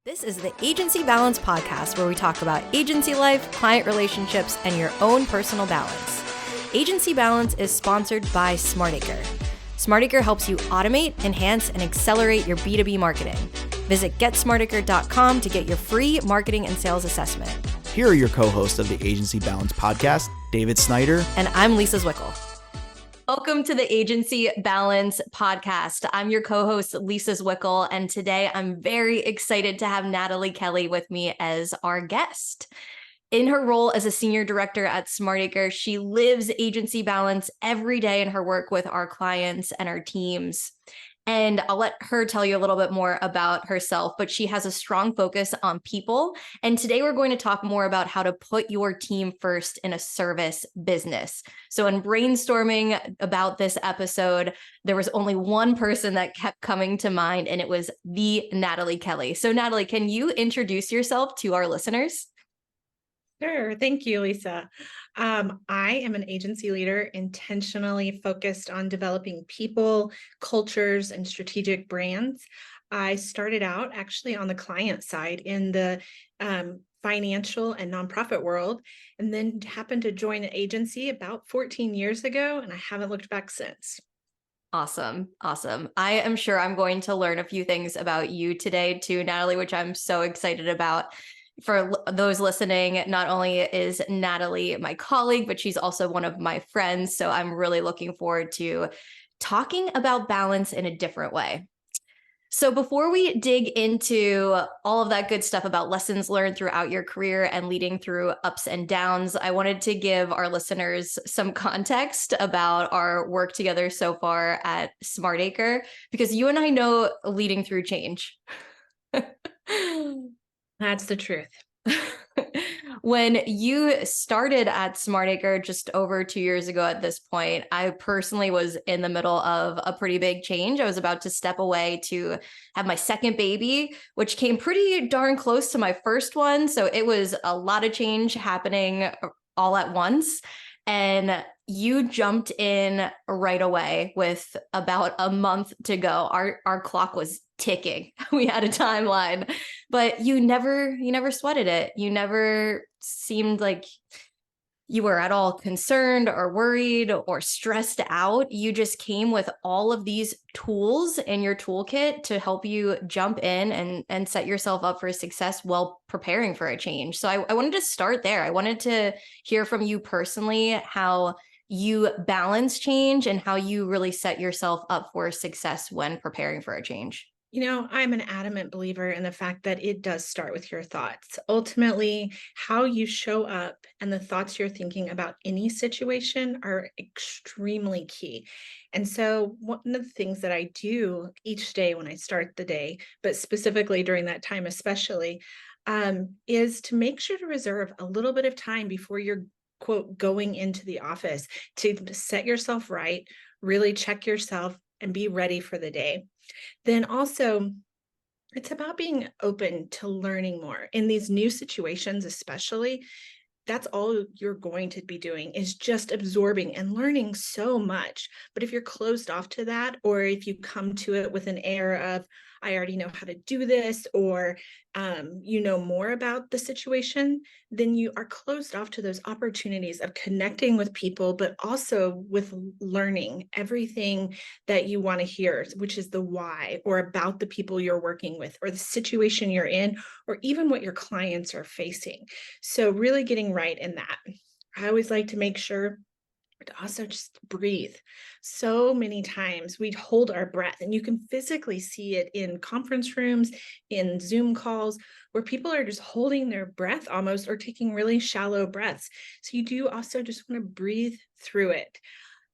This is the Agency Balance Podcast, where we talk about agency life, client relationships, and your own personal balance. Agency Balance is sponsored by SmartAcre. SmartAcre helps you automate, enhance, and accelerate your B2B marketing. Visit GetSmartAcre.com to get your free marketing and sales assessment. Here are your co-hosts of the Agency Balance Podcast, David Snyder. And I'm Lisa Zwikl. Welcome to the Agency Balance Podcast. I'm your co-host, Lisa Zwikl, and today I'm very excited to have Natalie Kelly with me as our guest. In her role as a senior director at SmartAcre, she lives agency balance every day in her work with our clients and our teams. And I'll let her tell you a little bit more about herself, but she has a strong focus on people. And today we're going to talk more about how to put your team first in a service business. So in brainstorming about this episode, there was only one person that kept coming to mind, and it was the Natalie Kelly. So Natalie, can you introduce yourself to our listeners? Sure. Thank you, Lisa. I am an agency leader intentionally focused on developing people, cultures, and strategic brands. I started out actually on the client side in the financial and nonprofit world, and then happened to join an agency about 14 years ago, and I haven't looked back since. Awesome. I am sure I'm going to learn a few things about you today too, Natalie, which I'm so excited about. For those listening, not only is Natalie my colleague, but she's also one of my friends. So I'm really looking forward to talking about balance in a different way. So before we dig into all of that good stuff about lessons learned throughout your career and leading through ups and downs, I wanted to give our listeners some context about our work together so far at SmartAcre, because you and I know leading through change. That's the truth. When you started at SmartAcre just over 2 years ago at this point, I personally was in the middle of a pretty big change. I was about to step away to have my second baby, which came pretty darn close to my first one. So it was a lot of change happening all at once. And you jumped in right away with about a month to go. Our clock was ticking. We had a timeline, but you never sweated it. You never seemed like you were at all concerned or worried or stressed out. You just came with all of these tools in your toolkit to help you jump in and set yourself up for success while preparing for a change. So I wanted to start there. I wanted to hear from you personally how you balance change and how you really set yourself up for success when preparing for a change. You know, I'm an adamant believer in the fact that it does start with your thoughts. Ultimately, how you show up and the thoughts you're thinking about any situation are extremely key. And so one of the things that I do each day when I start the day, but specifically during that time especially, is to make sure to reserve a little bit of time before you're quote going into the office to set yourself right, really check yourself and be ready for the day. Then also, it's about being open to learning more in these new situations, especially. That's all you're going to be doing is just absorbing and learning so much. But if you're closed off to that, or if you come to it with an air of, I already know how to do this, or you know more about the situation, then you are closed off to those opportunities of connecting with people, but also with learning everything that you want to hear, which is the why, or about the people you're working with, or the situation you're in, or even what your clients are facing. So really getting right in that. I always like to make sure to also just breathe. So many times we hold our breath, and you can physically see it in conference rooms, in Zoom calls, where people are just holding their breath almost, or taking really shallow breaths. So you do also just want to breathe through it.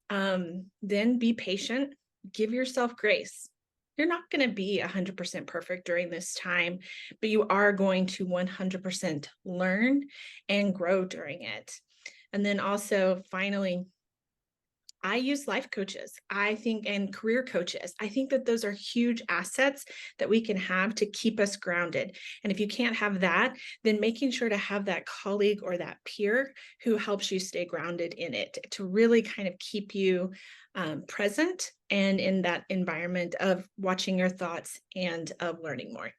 Then be patient, give yourself grace. You're not going to be 100% perfect during this time, but you are going to 100% learn and grow during it. And then also, finally, I use life coaches, I think, and career coaches. I think that those are huge assets that we can have to keep us grounded. And if you can't have that, then making sure to have that colleague or that peer who helps you stay grounded in it to really kind of keep you present and in that environment of watching your thoughts and of learning more.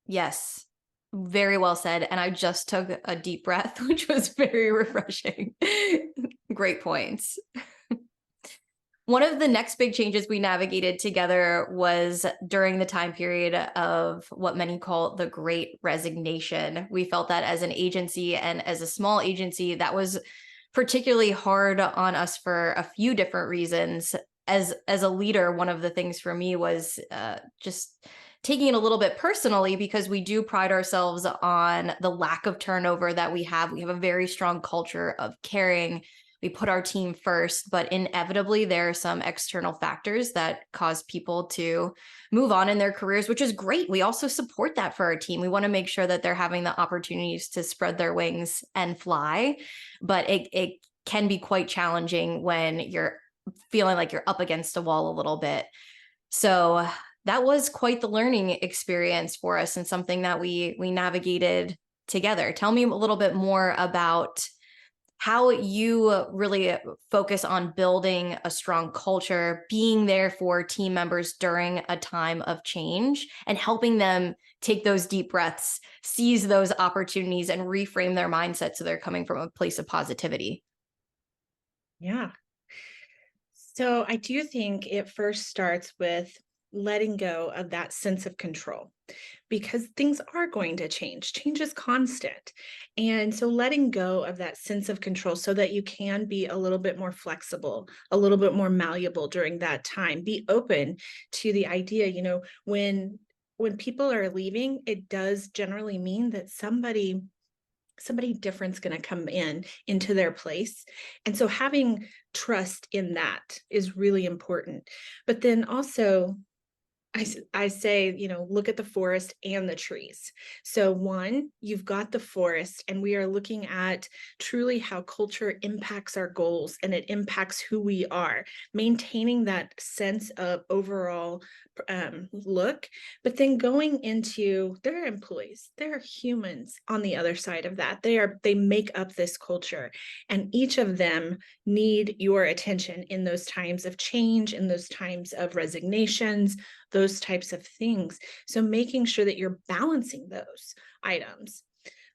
Yes. Very well said. And I just took a deep breath, which was very refreshing. Great points. One of the next big changes we navigated together was during the time period of what many call the Great Resignation. We felt that as an agency and as a small agency, that was particularly hard on us for a few different reasons. As a leader, one of the things for me was just taking it a little bit personally because we do pride ourselves on the lack of turnover that we have. We have a very strong culture of caring. We put our team first, but inevitably there are some external factors that cause people to move on in their careers, which is great. We also support that for our team. We want to make sure that they're having the opportunities to spread their wings and fly, but it can be quite challenging when you're feeling like you're up against a wall a little bit. So that was quite the learning experience for us and something that we navigated together. Tell me a little bit more about how you really focus on building a strong culture, being there for team members during a time of change, and helping them take those deep breaths, seize those opportunities, and reframe their mindset so they're coming from a place of positivity. Yeah. So I do think it first starts with letting go of that sense of control because things are going to change. Change is constant. And so letting go of that sense of control so that you can be a little bit more flexible, a little bit more malleable during that time. Be open to the idea, when people are leaving, it does generally mean that somebody different's going to come into their place. And so having trust in that is really important. But then also I say, look at the forest and the trees. So one, you've got the forest, and we are looking at truly how culture impacts our goals and it impacts who we are, maintaining that sense of overall look, but then going into their employees, they're humans on the other side of that. They make up this culture, and each of them need your attention in those times of change, in those times of resignations, those types of things. So making sure that you're balancing those items.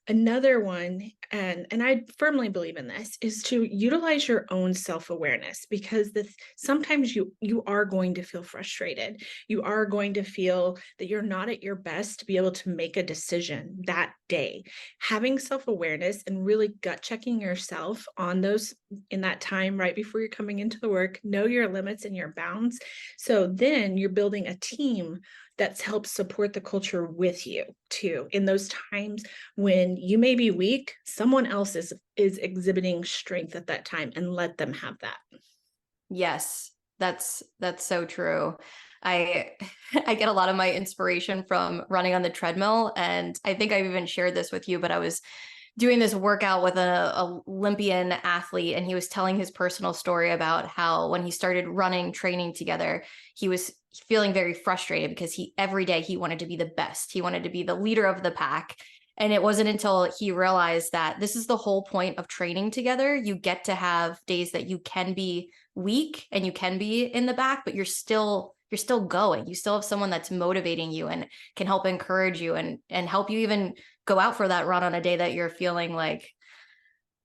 Another one, and I firmly believe in this, is to utilize your own self-awareness, because sometimes you are going to feel frustrated. You are going to feel that you're not at your best to be able to make a decision that day. Having self-awareness and really gut checking yourself on those in that time right before you're coming into the work, know your limits and your bounds. So then you're building a team that's helped support the culture with you too. In those times when you may be weak, someone else is exhibiting strength at that time, and let them have that. Yes, that's so true. I I get a lot of my inspiration from running on the treadmill, and I think I've even shared this with you, but I was doing this workout with a Olympian athlete, and he was telling his personal story about how when he started running training together, he was feeling very frustrated because every day he wanted to be the best. He wanted to be the leader of the pack. And it wasn't until he realized that this is the whole point of training together. You get to have days that you can be weak and you can be in the back, but you're still going. You still have someone that's motivating you and can help encourage you and help you even go out for that run on a day that you're feeling like,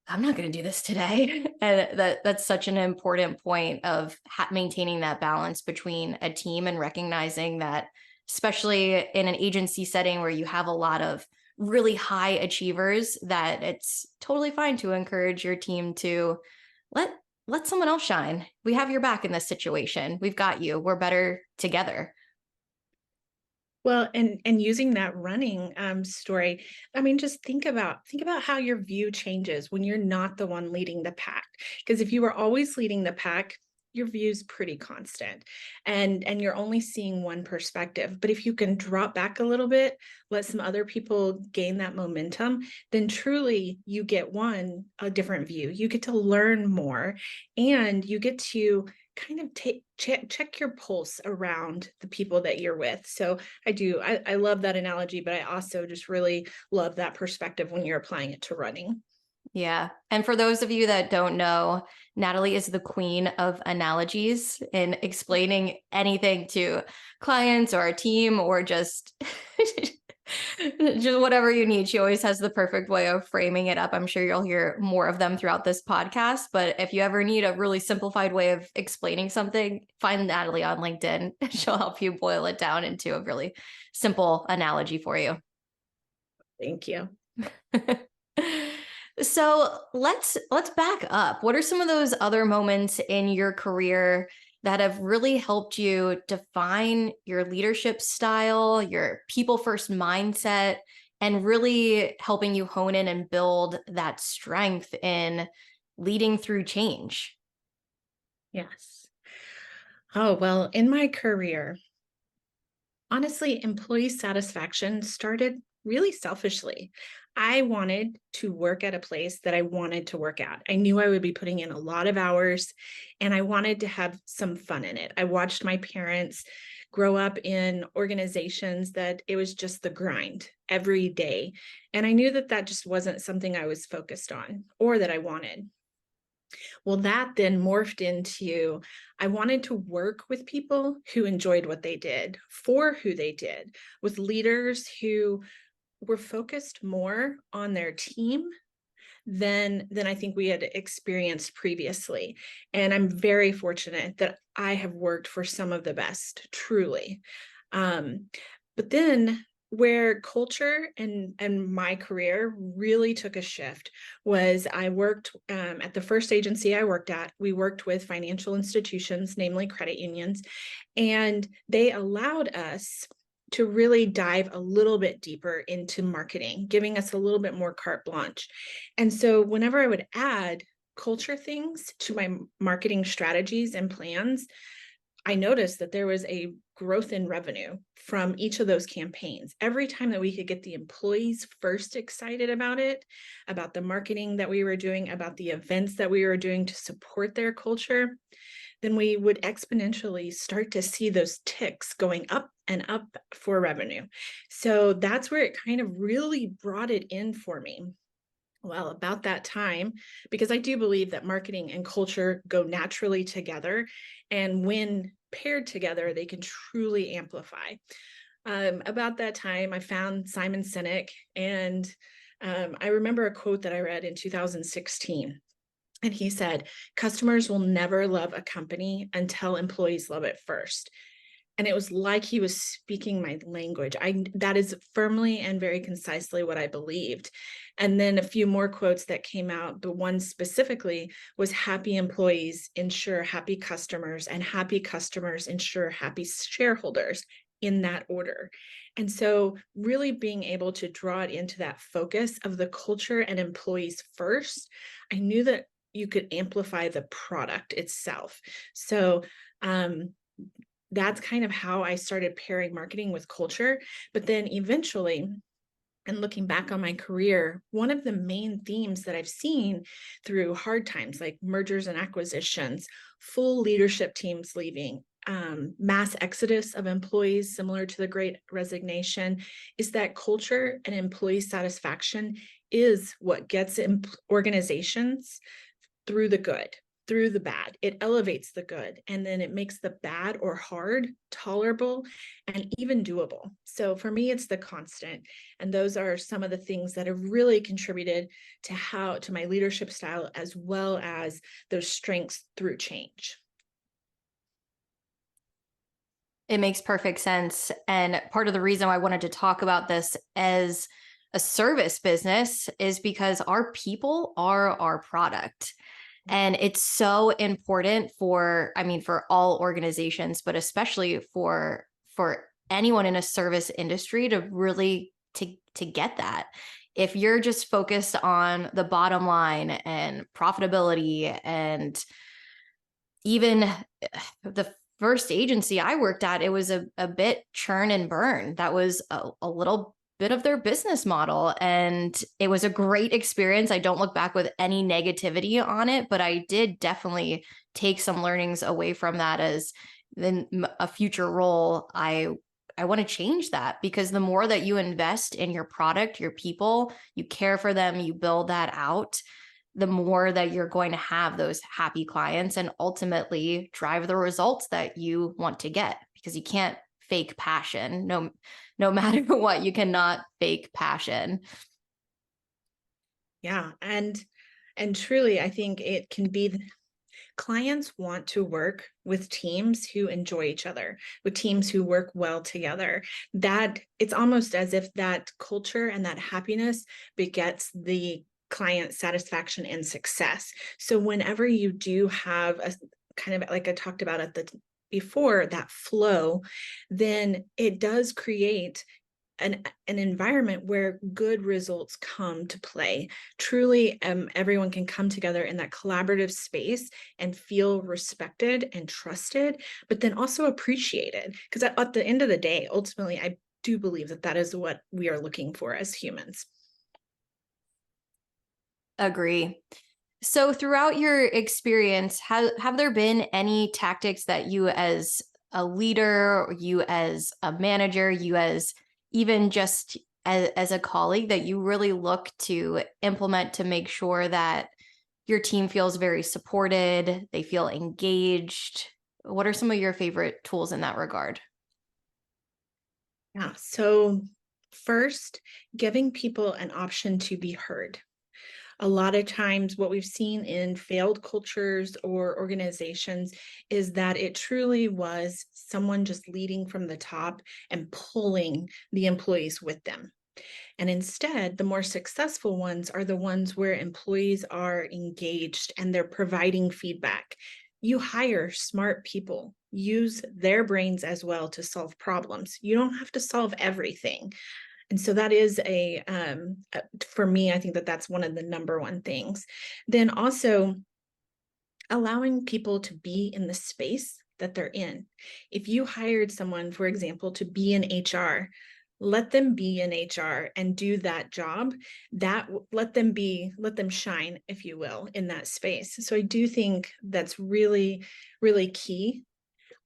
I'm not going to do this today. And that's such an important point of maintaining that balance between a team and recognizing that, especially in an agency setting where you have a lot of really high achievers, that it's totally fine to encourage your team to let someone else shine. We have your back in this situation. We've got you. We're better together. Well, and using that running story, I mean, just think about how your view changes when you're not the one leading the pack. Because if you were always leading the pack, your view's pretty constant, and you're only seeing one perspective. But if you can drop back a little bit, let some other people gain that momentum, then truly you get a different view. You get to learn more, and you get to kind of check your pulse around the people that you're with. So I love that analogy, but I also just really love that perspective when you're applying it to running. Yeah. And for those of you that don't know, Natalie is the queen of analogies in explaining anything to clients or a team or just Just whatever you need. She always has the perfect way of framing it up. I'm sure you'll hear more of them throughout this podcast. But if you ever need a really simplified way of explaining something, find Natalie on LinkedIn. She'll help you boil it down into a really simple analogy for you. Thank you. So let's back up. What are some of those other moments in your career that have really helped you define your leadership style, your people first mindset, and really helping you hone in and build that strength in leading through change? Yes. Oh, well, in my career, honestly, employee satisfaction started really selfishly. I wanted to work at a place that I wanted to work at. I knew I would be putting in a lot of hours and I wanted to have some fun in it. I watched my parents grow up in organizations that it was just the grind every day. And I knew that that just wasn't something I was focused on or that I wanted. Well, that then morphed into I wanted to work with people who enjoyed what they did, for who they did, with leaders who were focused more on their team than I think we had experienced previously. And I'm very fortunate that I have worked for some of the best, truly. Um, but then where culture and my career really took a shift was I worked at the first agency I worked at. We worked with financial institutions, namely credit unions, and they allowed us to really dive a little bit deeper into marketing, giving us a little bit more carte blanche. And so whenever I would add culture things to my marketing strategies and plans, I noticed that there was a growth in revenue from each of those campaigns. Every time that we could get the employees first excited about it, about the marketing that we were doing, about the events that we were doing to support their culture, then we would exponentially start to see those ticks going up and up for revenue. So that's where it kind of really brought it in for me. Well, about that time, because I do believe that marketing and culture go naturally together. And when paired together, they can truly amplify. About that time, I found Simon Sinek, and I remember a quote that I read in 2016. And he said, customers will never love a company until employees love it first. And it was like he was speaking my language. That is firmly and very concisely what I believed. And then a few more quotes that came out. The one specifically was happy employees ensure happy customers, and happy customers ensure happy shareholders, in that order. And so really being able to draw it into that focus of the culture and employees first, I knew that you could amplify the product itself. So that's kind of how I started pairing marketing with culture. But then eventually, and looking back on my career, one of the main themes that I've seen through hard times like mergers and acquisitions, full leadership teams leaving, mass exodus of employees similar to the Great Resignation, is that culture and employee satisfaction is what gets organizations through the good, through the bad. It elevates the good, and then it makes the bad or hard tolerable and even doable. So for me, it's the constant. And those are some of the things that have really contributed to my leadership style, as well as those strengths through change. It makes perfect sense. And part of the reason I wanted to talk about this as a service business is because our people are our product. And it's so important for, I mean, for all organizations, but especially for anyone in a service industry to really to get that. If you're just focused on the bottom line and profitability, and even the first agency I worked at, it was a bit churn and burn. That was a little bit of their business model, and it was a great experience. I don't look back with any negativity on it, but I did definitely take some learnings away from that. As then a future role, I want to change that, because the more that you invest in your product, your people, you care for them, you build that out, the more that you're going to have those happy clients and ultimately drive the results that you want to get, because you can't fake passion. No matter what, you cannot fake passion. Yeah. And truly, I think it can be clients want to work with teams who enjoy each other, with teams who work well together. That it's almost as if that culture and that happiness begets the client satisfaction and success. So whenever you do have a kind of like I talked about at the before, that flow, then it does create an environment where good results come to play. Truly, everyone can come together in that collaborative space and feel respected and trusted, but then also appreciated. Because at the end of the day, ultimately, I do believe that that is what we are looking for as humans. Agree. So throughout your experience, have there been any tactics that you as a leader, or you as a manager, you as even just as a colleague that you really look to implement to make sure that your team feels very supported, they feel engaged? What are some of your favorite tools in that regard? Yeah. So, first, giving people an option to be heard. A lot of times, what we've seen in failed cultures or organizations is that it truly was someone just leading from the top and pulling the employees with them. And instead, the more successful ones are the ones where employees are engaged and they're providing feedback. You hire smart people, use their brains as well to solve problems. You don't have to solve everything. And so that is for me, I think that that's one of the number one things. Then also allowing people to be in the space that they're in. If you hired someone, for example, to be in HR, let them be in HR and do that job. That let them shine, if you will, in that space. So I do think that's really, really key.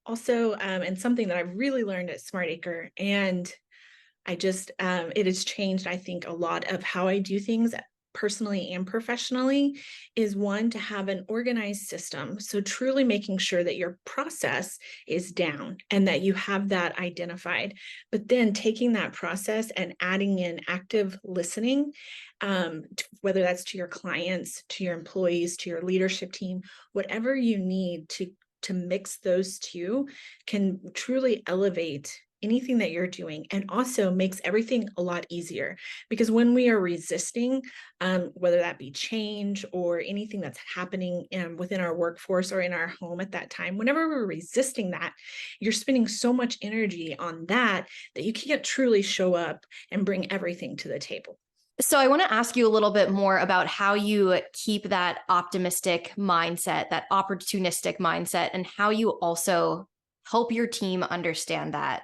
Also, and something that I've really learned at SmartAcre, and it has changed, I think, a lot of how I do things personally and professionally, is one, to have an organized system. So truly making sure that your process is down and that you have that identified, but then taking that process and adding in active listening, whether that's to your clients, to your employees, to your leadership team, whatever you need to mix those two can truly elevate anything that you're doing, and also makes everything a lot easier. Because when we are resisting, whether that be change or anything that's happening within our workforce or in our home at that time, whenever we're resisting that, you're spending so much energy on that that you can't truly show up and bring everything to the table. So I want to ask you a little bit more about how you keep that optimistic mindset, that opportunistic mindset, and how you also help your team understand that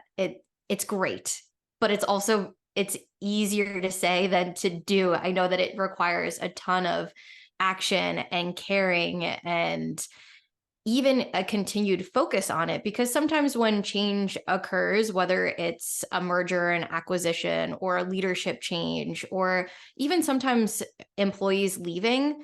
it's great, but it's easier to say than to do. I know that it requires a ton of action and caring and even a continued focus on it, because sometimes when change occurs, whether it's a merger and acquisition or a leadership change, or even sometimes employees leaving,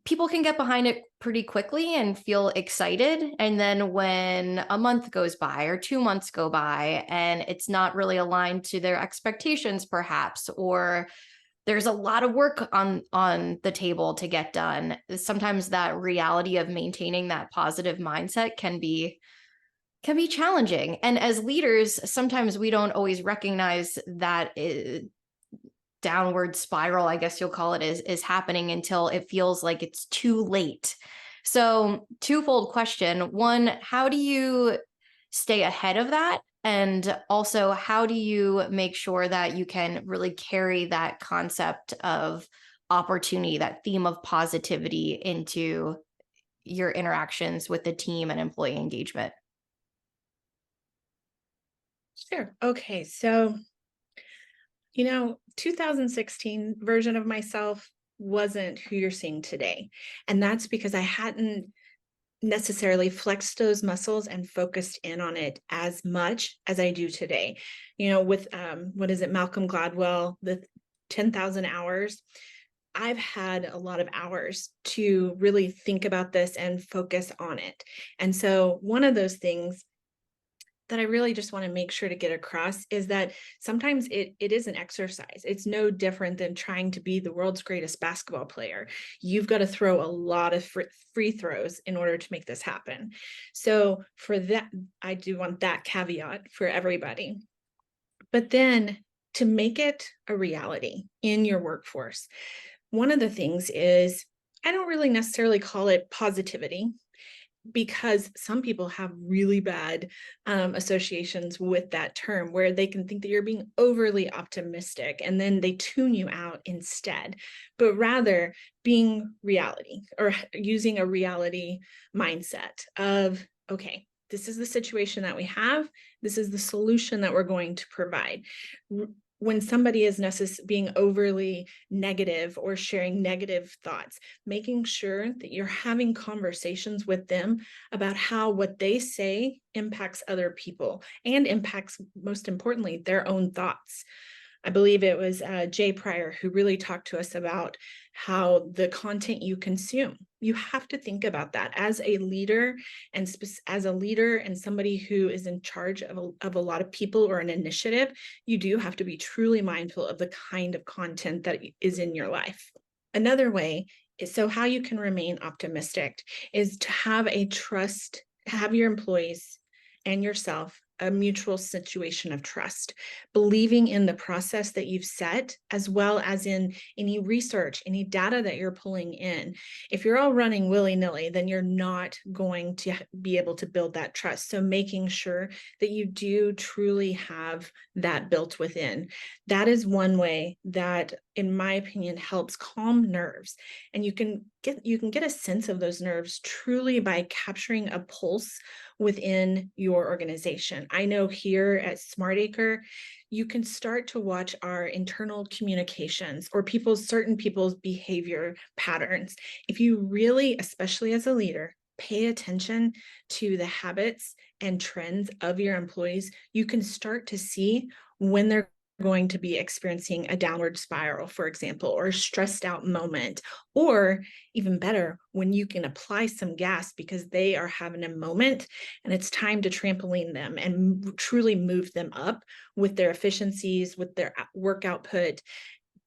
people can get behind it pretty quickly and feel excited. And then when a month goes by or 2 months go by and it's not really aligned to their expectations, perhaps, or there's a lot of work on the table to get done, sometimes that reality of maintaining that positive mindset can be challenging. And as leaders, sometimes we don't always recognize that downward spiral, I guess you'll call it, is happening until it feels like it's too late. So, twofold question. One, how do you stay ahead of that? And also, how do you make sure that you can really carry that concept of opportunity, that theme of positivity into your interactions with the team and employee engagement? Sure. Okay. So 2016 version of myself wasn't who you're seeing today. And that's because I hadn't necessarily flexed those muscles and focused in on it as much as I do today. With what is it, Malcolm Gladwell, the 10,000 hours. I've had a lot of hours to really think about this and focus on it. And so one of those things that I really just want to make sure to get across is that sometimes it is an exercise. It's no different than trying to be the world's greatest basketball player. You've got to throw a lot of free throws in order to make this happen. So for that, I do want that caveat for everybody. But then to make it a reality in your workforce, one of the things is, I don't really necessarily call it positivity, because some people have really bad associations with that term, where they can think that you're being overly optimistic and then they tune you out instead, but rather being reality, or using a reality mindset of, okay, this is the situation that we have. This is the solution that we're going to provide. When somebody is being overly negative or sharing negative thoughts, making sure that you're having conversations with them about how what they say impacts other people and impacts, most importantly, their own thoughts. I believe it was Jay Pryor who really talked to us about how the content you consume, you have to think about that as a leader, and as a leader and somebody who is in charge of a lot of people or an initiative. You do have to be truly mindful of the kind of content that is in your life. Another way is, so how you can remain optimistic is to have have your employees and yourself a mutual situation of trust, believing in the process that you've set, as well as in any research, any data that you're pulling in. If you're all running willy-nilly, then you're not going to be able to build that trust. So making sure that you do truly have that built within. That is one way that, in my opinion, helps calm nerves. And you can get a sense of those nerves truly by capturing a pulse within your organization. I know here at SmartAcre, you can start to watch our internal communications or certain people's behavior patterns. If you really, especially as a leader, pay attention to the habits and trends of your employees, you can start to see when they're going to be experiencing a downward spiral, for example, or a stressed out moment, or even better, when you can apply some gas because they are having a moment and it's time to trampoline them and truly move them up with their efficiencies, with their work output.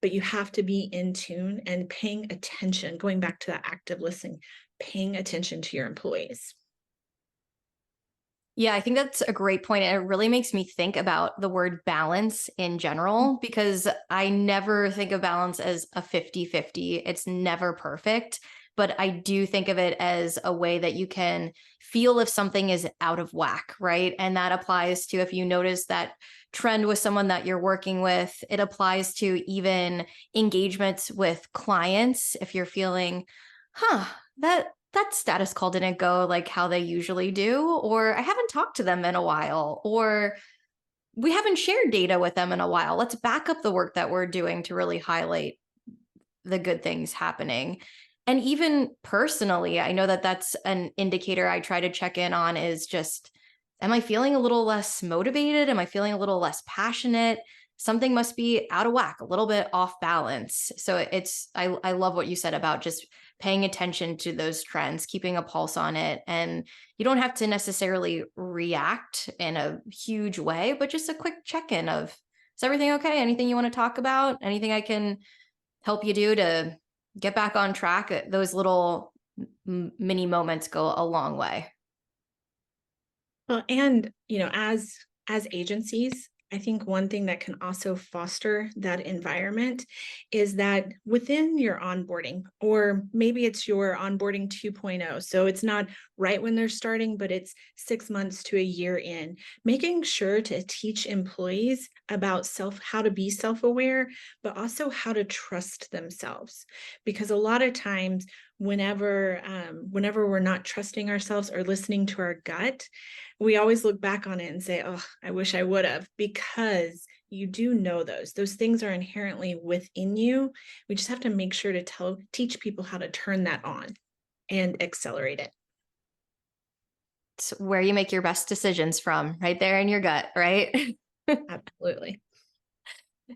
But you have to be in tune and paying attention, going back to that active listening, paying attention to your employees. Yeah, I think that's a great point. And it really makes me think about the word balance in general, because I never think of balance as a 50-50. It's never perfect, but I do think of it as a way that you can feel if something is out of whack, right? And that applies to, if you notice that trend with someone that you're working with, it applies to even engagements with clients. If you're feeling, that status call didn't go like how they usually do, or I haven't talked to them in a while, or we haven't shared data with them in a while. Let's back up the work that we're doing to really highlight the good things happening. And even personally, I know that that's an indicator I try to check in on, is just, am I feeling a little less motivated? Am I feeling a little less passionate? Something must be out of whack, a little bit off balance. So I love what you said about just paying attention to those trends, keeping a pulse on it. And you don't have to necessarily react in a huge way, but just a quick check-in of, is everything okay? Anything you want to talk about? Anything I can help you do to get back on track? Those little mini moments go a long way. Well, and as agencies, I think one thing that can also foster that environment is that within your onboarding, or maybe it's your onboarding 2.0, so it's not right when they're starting, but it's 6 months to a year in, making sure to teach employees about how to be self-aware, but also how to trust themselves. Because a lot of times, whenever we're not trusting ourselves or listening to our gut, we always look back on it and say, oh, I wish I would have, because you do know those things are inherently within you. We just have to make sure to teach people how to turn that on and accelerate it. It's where you make your best decisions from, right there in your gut, right? Absolutely.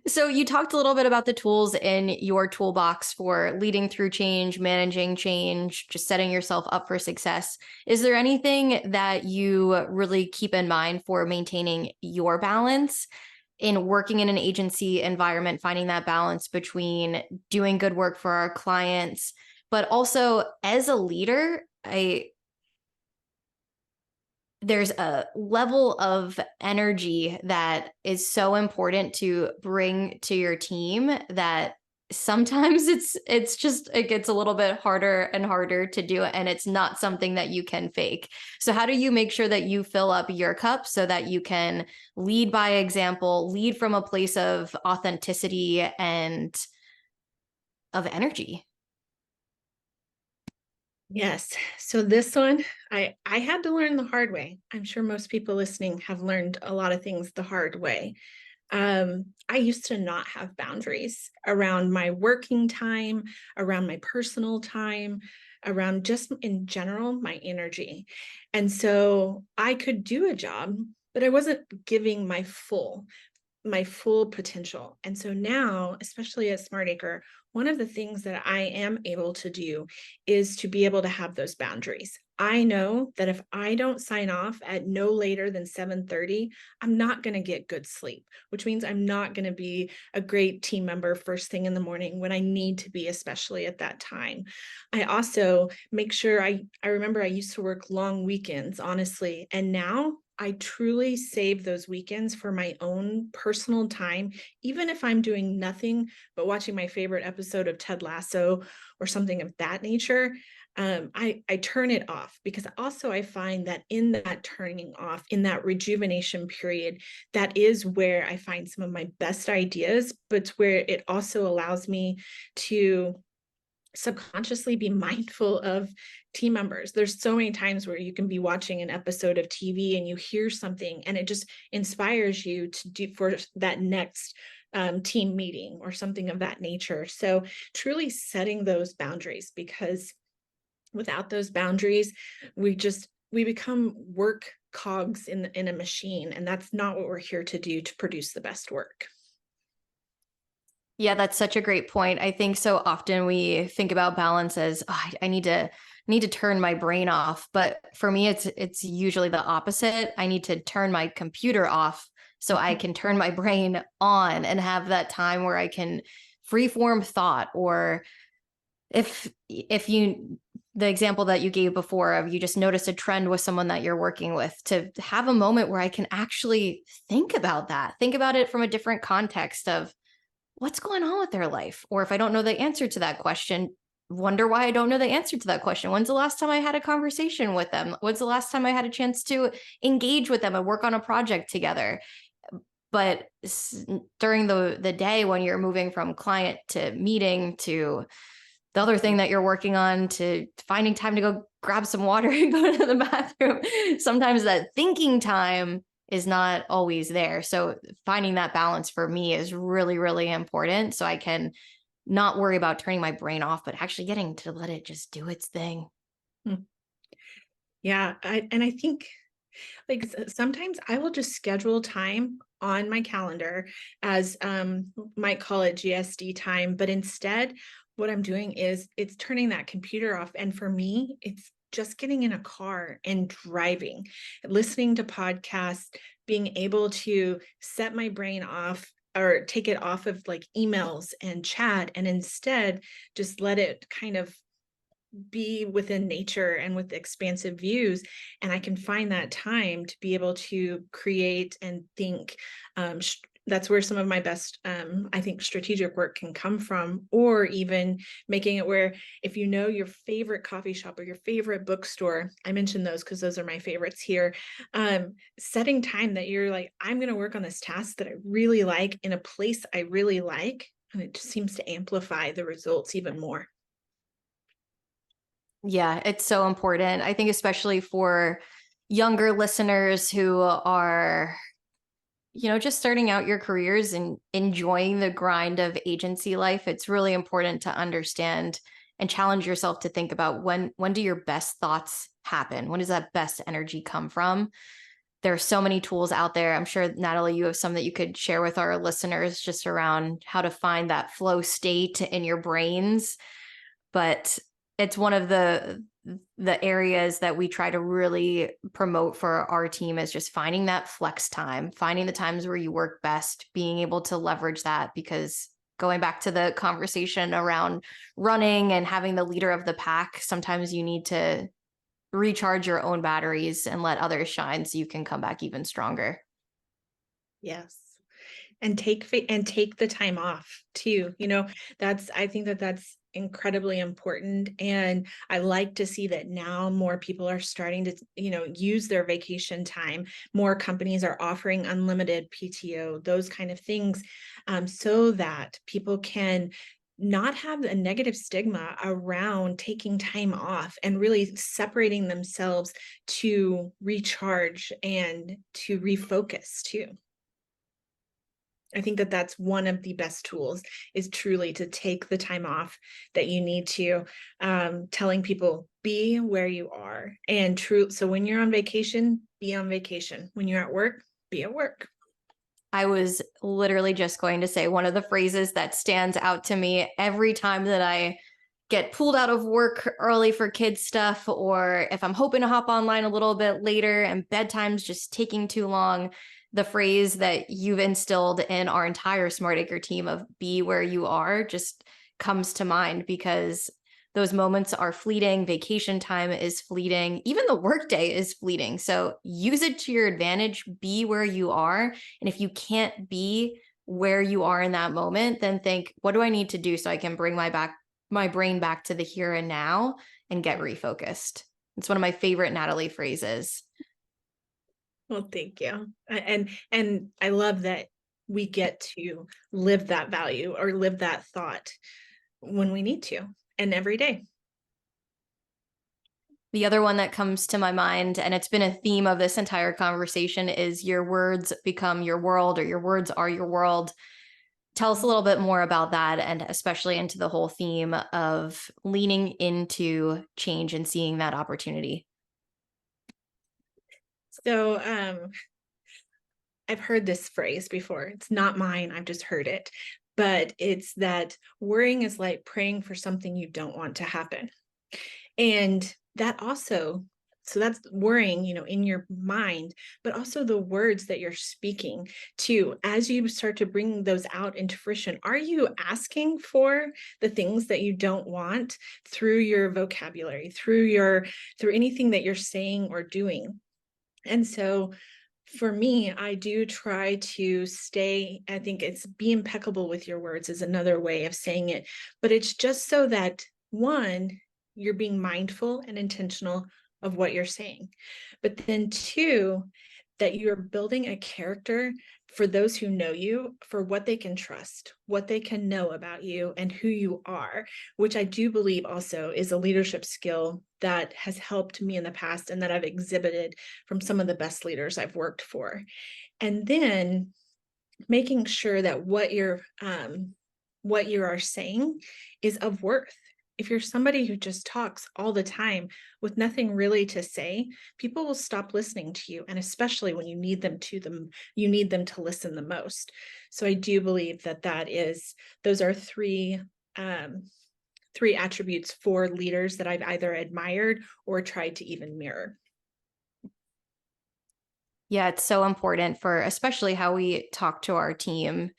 So you talked a little bit about the tools in your toolbox for leading through change, managing change, just setting yourself up for success. Is there anything that you really keep in mind for maintaining your balance in working in an agency environment, finding that balance between doing good work for our clients, but also as a leader, there's a level of energy that is so important to bring to your team that sometimes it's just it gets a little bit harder and harder to do it, and it's not something that you can fake. So how do you make sure that you fill up your cup so that you can lead by example, lead from a place of authenticity and of energy? Yes. So this one, I had to learn the hard way. I'm sure most people listening have learned a lot of things the hard way. I used to not have boundaries around my working time, around my personal time, around just in general my energy. And so I could do a job, but I wasn't giving my full potential. And so now, especially at SmartAcre, one of the things that I am able to do is to be able to have those boundaries. I know that if I don't sign off at no later than 7:30, I'm not going to get good sleep, which means I'm not going to be a great team member first thing in the morning when I need to be, especially at that time. I also make sure I remember I used to work long weekends, honestly, and now I truly save those weekends for my own personal time, even if I'm doing nothing but watching my favorite episode of Ted Lasso or something of that nature. I turn it off because also I find that in that turning off, in that rejuvenation period, that is where I find some of my best ideas, but where it also allows me to subconsciously be mindful of team members. There's so many times where you can be watching an episode of TV and you hear something and it just inspires you to do for that next team meeting or something of that nature. So truly setting those boundaries, because without those boundaries, we become work cogs in a machine, and that's not what we're here to do to produce the best work. Yeah, that's such a great point. I think so often we think about balance as, "Oh, I need to turn my brain off." But for me, it's usually the opposite. I need to turn my computer off so I can turn my brain on and have that time where I can freeform thought. Or if you the example that you gave before of you just notice a trend with someone that you're working with, to have a moment where I can actually think about that, think about it from a different context of what's going on with their life. Or if I don't know the answer to that question, wonder why I don't know the answer to that question. When's the last time I had a conversation with them? When's the last time I had a chance to engage with them and work on a project together? But during the day when you're moving from client to meeting to the other thing that you're working on to finding time to go grab some water and go to the bathroom, sometimes that thinking time is not always there. So finding that balance for me is really, really important. So I can not worry about turning my brain off, but actually getting to let it just do its thing. Hmm. Yeah, and I think like sometimes I will just schedule time on my calendar as might call it GSD time, but instead what I'm doing is it's turning that computer off. And for me, it's just getting in a car and driving, listening to podcasts, being able to set my brain off or take it off of like emails and chat, and instead just let it kind of be within nature and with expansive views, and I can find that time to be able to create and think. That's where some of my best I think strategic work can come from, or even making it where if you know your favorite coffee shop or your favorite bookstore, I mentioned those because those are my favorites here. Setting time that you're like, I'm going to work on this task that I really like in a place I really like, and it just seems to amplify the results even more. Yeah, it's so important. I think especially for younger listeners who are, just starting out your careers and enjoying the grind of agency life, it's really important to understand and challenge yourself to think about when do your best thoughts happen? When does that best energy come from? there are so many tools out there. I'm sure, Natalie, you have some that you could share with our listeners just around how to find that flow state in your brains. But it's one of the areas that we try to really promote for our team is just finding that flex time, finding the times where you work best, being able to leverage that, because going back to the conversation around running and having the leader of the pack, sometimes you need to recharge your own batteries and let others shine so you can come back even stronger. Yes. And take the time off too. I think that that's incredibly important. And I like to see that now more people are starting to, use their vacation time. More companies are offering unlimited PTO, those kind of things, so that people can not have a negative stigma around taking time off and really separating themselves to recharge and to refocus too. I think that that's one of the best tools, is truly to take the time off that you need to. Telling people, be where you are, and true. So when you're on vacation, be on vacation. When you're at work, be at work. I was literally just going to say one of the phrases that stands out to me every time that I get pulled out of work early for kids stuff, or if I'm hoping to hop online a little bit later and bedtime's just taking too long, the phrase that you've instilled in our entire SmartAcre team of be where you are just comes to mind, because those moments are fleeting. Vacation time is fleeting. Even the workday is fleeting. So use it to your advantage. Be where you are. And if you can't be where you are in that moment, then think, what do I need to do so I can bring my brain back to the here and now and get refocused? It's one of my favorite Natalie phrases. Well, thank you. And I love that we get to live that value or live that thought when we need to, and every day. The other one that comes to my mind, and it's been a theme of this entire conversation, is your words become your world, or your words are your world. Tell us a little bit more about that, and especially into the whole theme of leaning into change and seeing that opportunity. So I've heard this phrase before. It's not mine, I've just heard it. But it's that worrying is like praying for something you don't want to happen. And that also, so that's worrying, in your mind, but also the words that you're speaking to as you start to bring those out into fruition. Are you asking for the things that you don't want through your vocabulary, through anything that you're saying or doing? And so for me, I do try to stay, I think it's be impeccable with your words is another way of saying it, but it's just so that, one, you're being mindful and intentional of what you're saying, but then two, that you're building a character for those who know you, for what they can trust, what they can know about you and who you are, which I do believe also is a leadership skill that has helped me in the past and that I've exhibited from some of the best leaders I've worked for. And then making sure that what you are saying is of worth. If you're somebody who just talks all the time with nothing really to say, people will stop listening to you. And especially when you need them to listen the most. So I do believe that those are three attributes for leaders that I've either admired or tried to even mirror. Yeah, it's so important for especially how we talk to our team.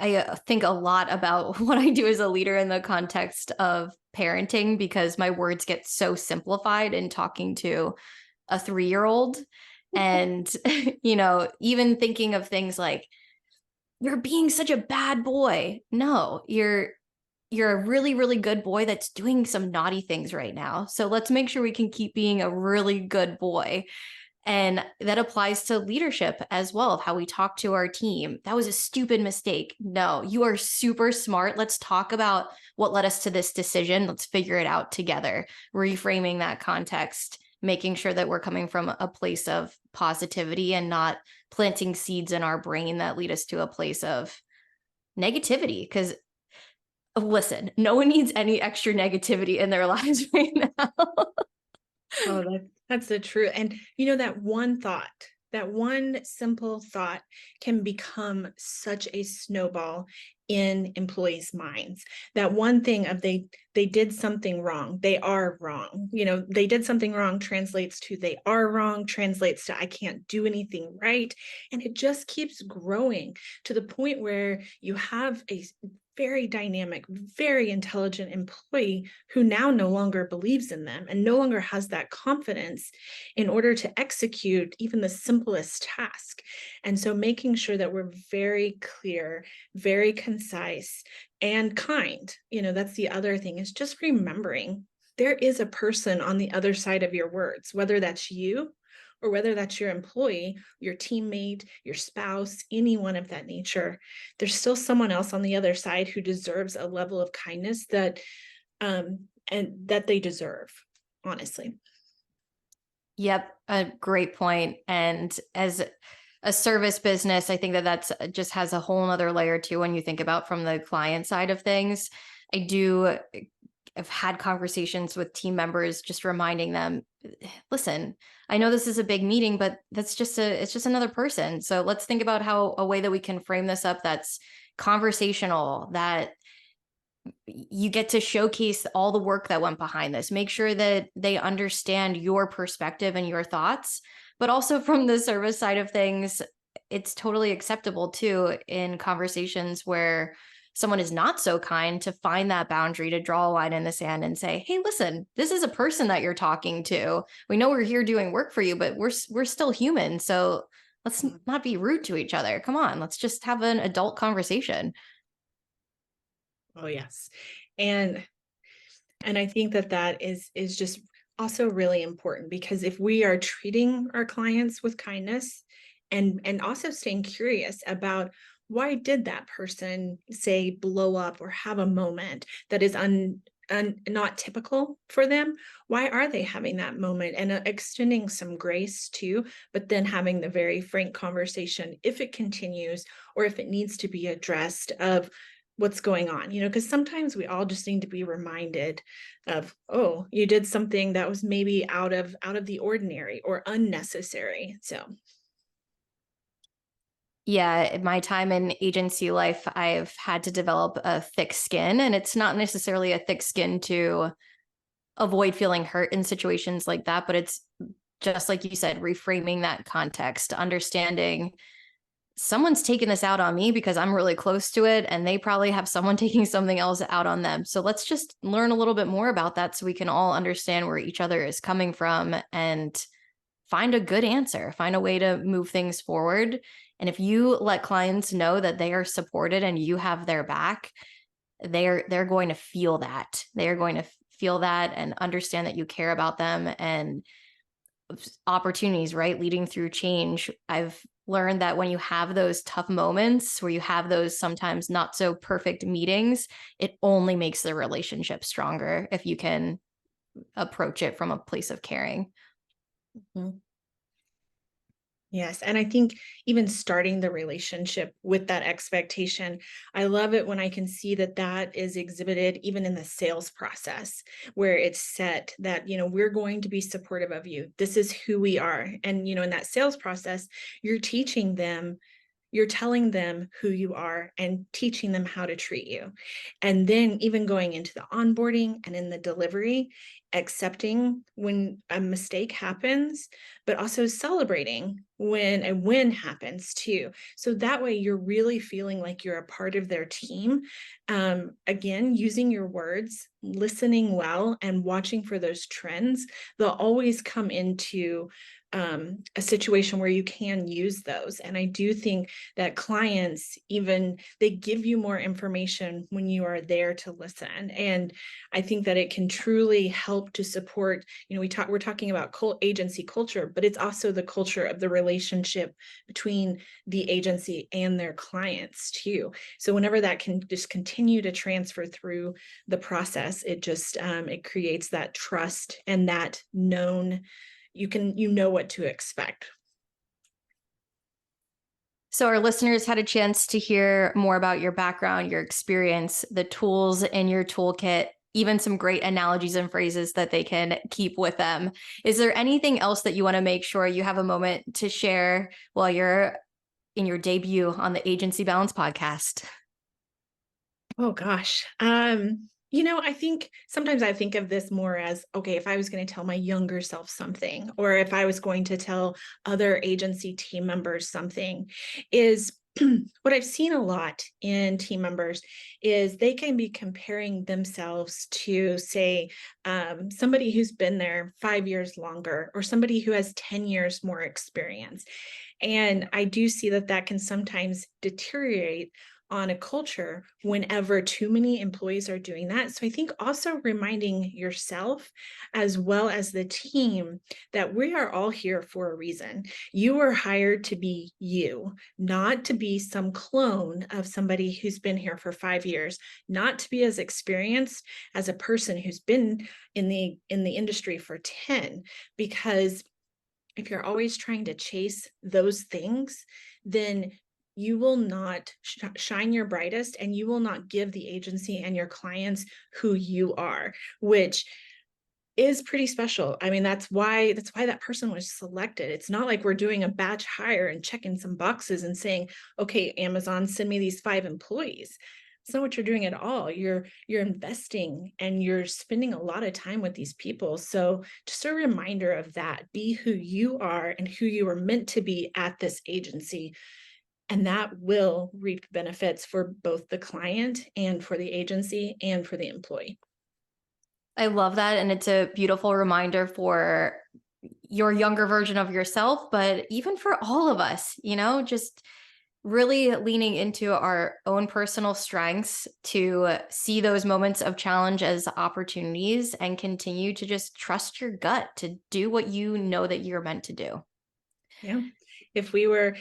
I think a lot about what I do as a leader in the context of parenting, because my words get so simplified in talking to a 3-year-old. And, even thinking of things like, you're being such a bad boy. No, you're a really, really good boy that's doing some naughty things right now. So let's make sure we can keep being a really good boy. And that applies to leadership as well, of how we talk to our team. That was a stupid mistake. No, you are super smart. Let's talk about what led us to this decision. Let's figure it out together. Reframing that context, making sure that we're coming from a place of positivity and not planting seeds in our brain that lead us to a place of negativity. Because listen, no one needs any extra negativity in their lives right now. Oh, that's the truth. And that one thought, that one simple thought can become such a snowball in employees' minds. That one thing of they did something wrong. They are wrong. They did something wrong translates to they are wrong, translates to I can't do anything right. And it just keeps growing to the point where you have a very dynamic, very intelligent employee who now no longer believes in them and no longer has that confidence in order to execute even the simplest task. And so making sure that we're very clear, very concise, and kind, that's the other thing, is just remembering there is a person on the other side of your words, whether that's you or whether that's your employee, your teammate, your spouse, anyone of that nature. There's still someone else on the other side who deserves a level of kindness that and that they deserve, honestly. Yep, a great point. And as a service business, I think that that's just has a whole nother layer too when you think about from the client side of things. I do have had conversations with team members just reminding them, listen, I know this is a big meeting, but it's just another person. So let's think about how a way that we can frame this up that's conversational, that you get to showcase all the work that went behind this. Make sure that they understand your perspective and your thoughts, but also from the service side of things, it's totally acceptable too in conversations where someone is not so kind to find that boundary, to draw a line in the sand and say, hey, listen, this is a person that you're talking to. We know we're here doing work for you, but we're still human. So let's not be rude to each other. Come on, let's just have an adult conversation. Oh, yes. And I think that is just also really important, because if we are treating our clients with kindness and also staying curious about why did that person say blow up or have a moment that is not typical for them, why are they having that moment, and extending some grace too, but then having the very frank conversation if it continues or if it needs to be addressed of what's going on, because sometimes we all just need to be reminded of, oh, you did something that was maybe out of the ordinary or unnecessary. So Yeah, in my time in agency life, I've had to develop a thick skin, and it's not necessarily a thick skin to avoid feeling hurt in situations like that, but it's just like you said, reframing that context, understanding someone's taking this out on me because I'm really close to it, and they probably have someone taking something else out on them. So let's just learn a little bit more about that so we can all understand where each other is coming from and find a good answer, find a way to move things forward. And if you let clients know that they are supported and you have their back, they're going to feel that. They are going to feel that and understand that you care about them, and opportunities, right? Leading through change. I've learned that when you have those tough moments where you have those sometimes not so perfect meetings, it only makes the relationship stronger if you can approach it from a place of caring. mhm. Yes. And I think even starting the relationship with that expectation, I love it when I can see that is exhibited even in the sales process, where it's set that, we're going to be supportive of you. This is who we are. And, in that sales process, you're teaching them, you're telling them who you are and teaching them how to treat you. And then even going into the onboarding and in the delivery, accepting when a mistake happens, but also celebrating when a win happens too. So that way you're really feeling like you're a part of their team. Again, using your words, listening well, and watching for those trends, they'll always come into a situation where you can use those. And I do think that clients, even, they give you more information when you are there to listen. And I think that it can truly help to support, we're talking about agency culture, but it's also the culture of the relationship between the agency and their clients too. So whenever that can just continue to transfer through the process, it just it creates that trust and that known, you know what to expect. So our listeners had a chance to hear more about your background, your experience, the tools in your toolkit. even some great analogies and phrases that they can keep with them. Is there anything else that you want to make sure you have a moment to share while you're in your debut on the Agency Balance podcast? Oh gosh. I think sometimes I think of this more as, okay, if I was going to tell my younger self something, or if I was going to tell other agency team members something, is what I've seen a lot in team members is they can be comparing themselves to, say, somebody who's been there 5 years longer, or somebody who has 10 years more experience. And I do see that that can sometimes deteriorate on a culture whenever too many employees are doing that. So I think also reminding yourself as well as the team that we are all here for a reason. You were hired to be you, not to be some clone of somebody who's been here for 5 years, not to be as experienced as a person who's been in the industry for 10. Because if you're always trying to chase those things, then you will not shine your brightest, and you will not give the agency and your clients who you are, which is pretty special. I mean, that's why that person was selected. It's not like we're doing a batch hire and checking some boxes and saying, okay, Amazon, send me these 5 employees. It's not what you're doing at all. You're investing and you're spending a lot of time with these people. So just a reminder of that. Be who you are and who you are meant to be at this agency. And that will reap benefits for both the client and for the agency and for the employee. I love that. And it's a beautiful reminder for your younger version of yourself, but even for all of us, just really leaning into our own personal strengths to see those moments of challenge as opportunities and continue to just trust your gut to do what you know that you're meant to do. Yeah. If we were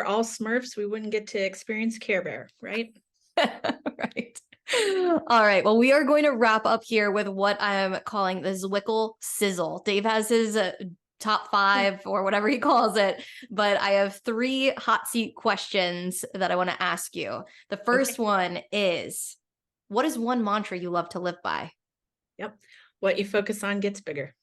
all Smurfs, we wouldn't get to experience Care Bear, right? Right. All right. Well, we are going to wrap up here with what I'm calling the Zwikl sizzle. Dave has his top 5 or whatever he calls it, but I have 3 hot seat questions that I want to ask you. The first one is, what is one mantra you love to live by? Yep. What you focus on gets bigger.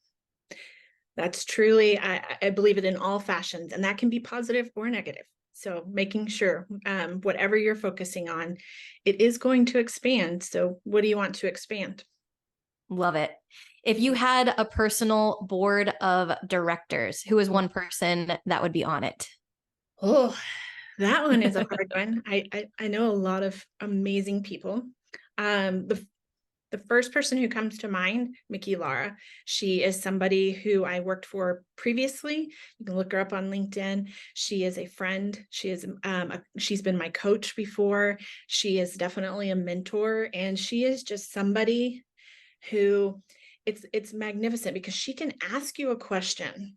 That's truly, I believe it in all fashions, and that can be positive or negative. So making sure whatever you're focusing on, it is going to expand. So what do you want to expand? Love it. If you had a personal board of directors, who is one person that would be on it? Oh, that one is a hard one. I know a lot of amazing people. The first person who comes to mind, Mickey Lara. She is somebody who I worked for previously. You can look her up on LinkedIn. She is a friend. She is she's been my coach before. She is definitely a mentor, and she is just somebody who it's magnificent because she can ask you a question.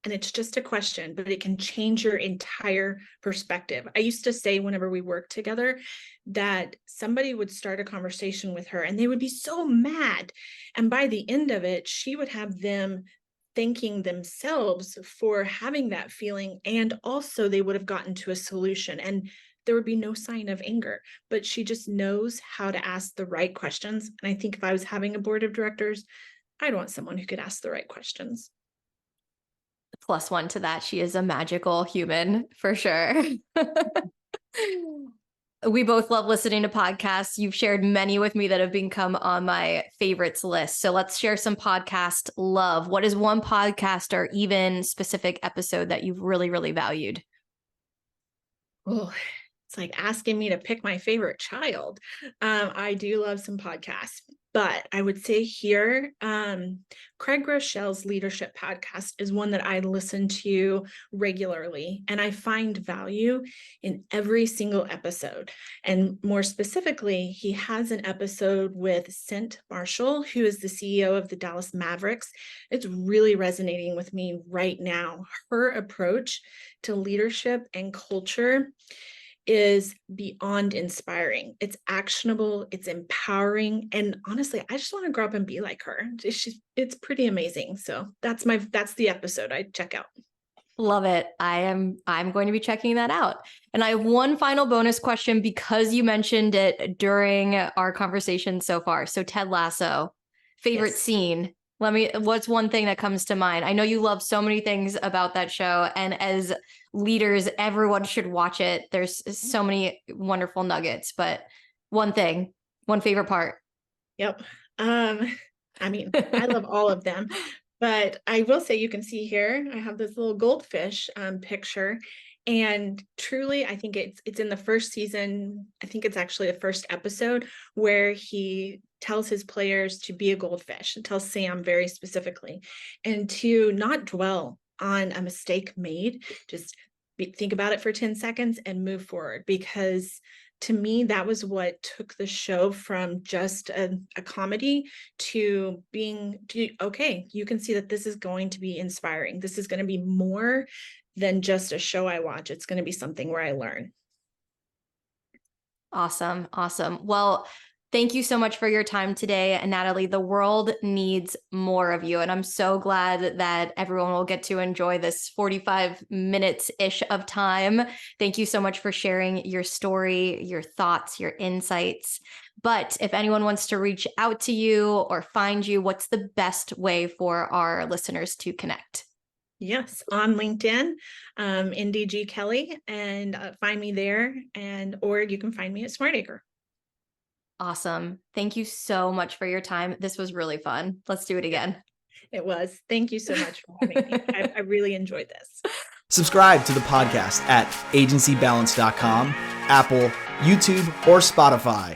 And it's just a question, but it can change your entire perspective. I used to say whenever we worked together that somebody would start a conversation with her and they would be so mad. And by the end of it, she would have them thanking themselves for having that feeling. And also they would have gotten to a solution and there would be no sign of anger, but she just knows how to ask the right questions. And I think if I was having a board of directors, I'd want someone who could ask the right questions. +1 to that. She is a magical human for sure. We both love listening to podcasts. You've shared many with me that have become on my favorites list. So let's share some podcast love. What is one podcast or even specific episode that you've really, really valued? Oh, it's like asking me to pick my favorite child. I do love some podcasts, but I would say here, Craig Groeschel's leadership podcast is one that I listen to regularly, and I find value in every single episode. And more specifically, he has an episode with Sent Marshall, who is the CEO of the Dallas Mavericks. It's really resonating with me right now. Her approach to leadership and culture is beyond inspiring. It's actionable, it's empowering, and honestly, I just want to grow up and be like her. It's pretty amazing. So that's the episode I check out. Love it. I'm going to be checking that out. And I have one final bonus question because you mentioned it during our conversation so far. So Ted Lasso, favorite Yes. scene. What's one thing that comes to mind? I know you love so many things about that show, and as leaders, everyone should watch it. There's so many wonderful nuggets, but one thing, one favorite part. Yep. I mean, I love all of them, but I will say you can see here, I have this little goldfish picture. And truly, I think it's in the first season. I think it's actually the first episode where he tells his players to be a goldfish, and tells Sam very specifically, and to not dwell on a mistake made, just think about it for 10 seconds and move forward. Because to me, that was what took the show from just a comedy to being okay, you can see that this is going to be inspiring. This is going to be more than just a show I watch. It's going to be something where I learn. Awesome. Awesome. Well, thank you so much for your time today, Natalie. The world needs more of you. And I'm so glad that everyone will get to enjoy this 45 minutes-ish of time. Thank you so much for sharing your story, your thoughts, your insights. But if anyone wants to reach out to you or find you, what's the best way for our listeners to connect? Yes, on LinkedIn, NDG Kelly, and find me there, or you can find me at SmartAcre. Awesome. Thank you so much for your time. This was really fun. Let's do it again. It was. Thank you so much for having me. I really enjoyed this. Subscribe to the podcast at agencybalance.com, Apple, YouTube, or Spotify.